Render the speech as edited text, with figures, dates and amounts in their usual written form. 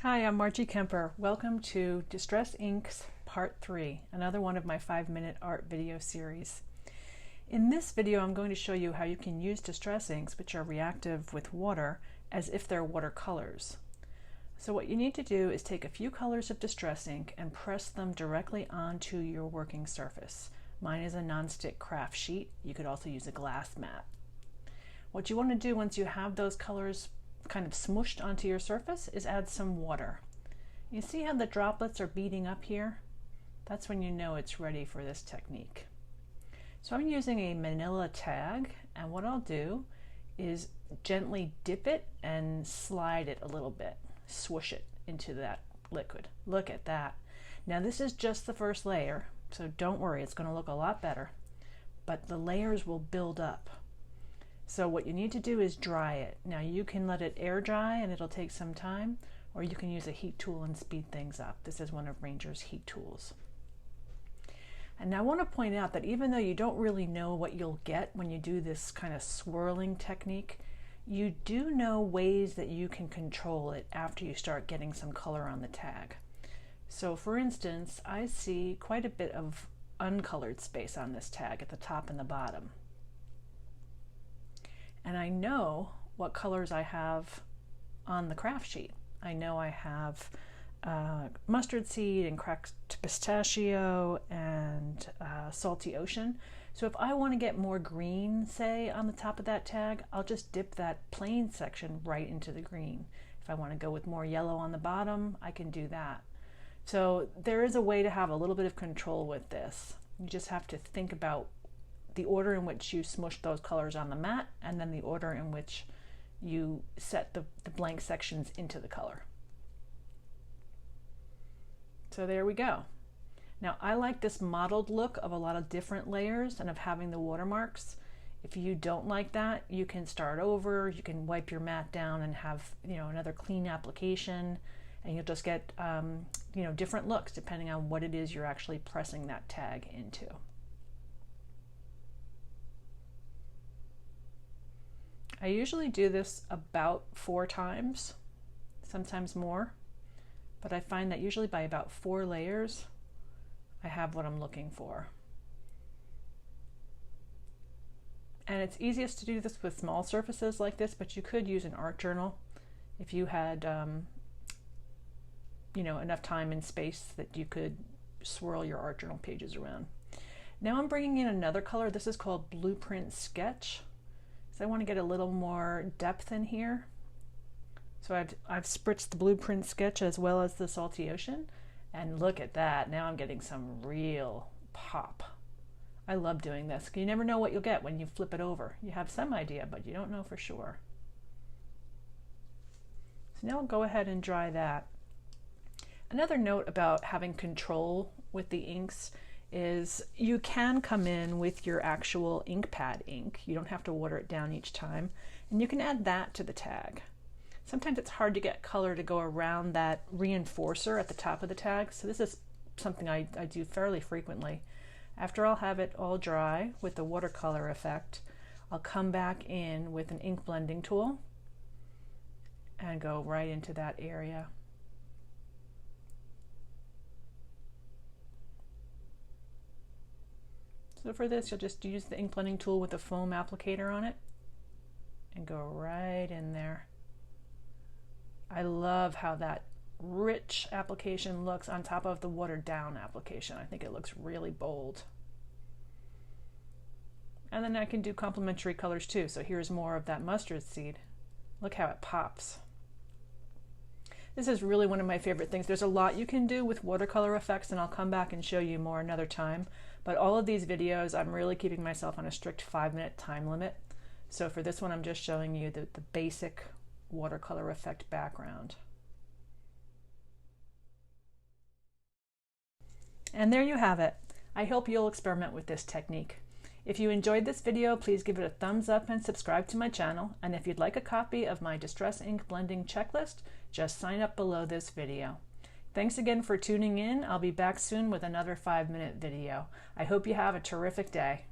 Hi, I'm Margie Kemper. Welcome to Distress Inks Part 3, another one of my 5-minute art video series. In this video, I'm going to show you how you can use distress inks, which are reactive with water, as if they're watercolors. So what you need to do is take a few colors of distress ink and press them directly onto your working surface. Mine is a non-stick craft sheet. You could also use a glass mat. What you want to do once you have those colors kind of smooshed onto your surface is add some water. You see how the droplets are beading up here? That's when you know it's ready for this technique. So I'm using a manila tag, and what I'll do is gently dip it and slide it a little bit, swoosh it into that liquid. Look at that. Now this is just the first layer, so don't worry, it's going to look a lot better, but the layers will build up. So what you need to do is dry it. Now you can let it air dry and it'll take some time, or you can use a heat tool and speed things up. This is one of Ranger's heat tools. And now I want to point out that even though you don't really know what you'll get when you do this kind of swirling technique, you do know ways that you can control it after you start getting some color on the tag. So for instance, I see quite a bit of uncolored space on this tag at the top and the bottom. And I know what colors I have on the craft sheet. I know I have mustard seed and cracked pistachio and salty ocean. So if I want to get more green, say, on the top of that tag, I'll just dip that plain section right into the green. If I want to go with more yellow on the bottom, I can do that. So there is a way to have a little bit of control with this. You just have to think about the order in which you smush those colors on the mat, and then the order in which you set the blank sections into the color. So there we go. Now I like this mottled look of a lot of different layers and of having the watermarks. If you don't like that, you can start over, you can wipe your mat down and have another clean application, and you'll just get different looks depending on what it is you're actually pressing that tag into. I usually do this about 4 times, sometimes more, but I find that usually by about 4 layers, I have what I'm looking for. And it's easiest to do this with small surfaces like this, but you could use an art journal if you had enough time and space that you could swirl your art journal pages around. Now I'm bringing in another color. This is called Blueprint Sketch. So I want to get a little more depth in here. So I've spritzed the Blueprint Sketch as well as the Salty Ocean, and look at that. Now I'm getting some real pop. I love doing this. You never know what you'll get when you flip it over. You have some idea, but you don't know for sure. So now I'll go ahead and dry that. Another note about having control with the inks is you can come in with your actual ink pad ink. You don't have to water it down each time, and you can add that to the tag. Sometimes it's hard to get color to go around that reinforcer at the top of the tag, so this is something I do fairly frequently. After I'll have it all dry with the watercolor effect, I'll come back in with an ink blending tool and go right into that area. So for this, you'll just use the ink blending tool with a foam applicator on it and go right in there. I love how that rich application looks on top of the watered down application. I think it looks really bold. And then I can do complementary colors too. So here's more of that mustard seed. Look how it pops. This is really one of my favorite things. There's a lot you can do with watercolor effects, and I'll come back and show you more another time. But all of these videos, I'm really keeping myself on a strict 5-minute time limit. So for this one, I'm just showing you the basic watercolor effect background. And there you have it. I hope you'll experiment with this technique. If you enjoyed this video, please give it a thumbs up and subscribe to my channel. And if you'd like a copy of my Distress Ink Blending Checklist, just sign up below this video. Thanks again for tuning in. I'll be back soon with another 5-minute video. I hope you have a terrific day.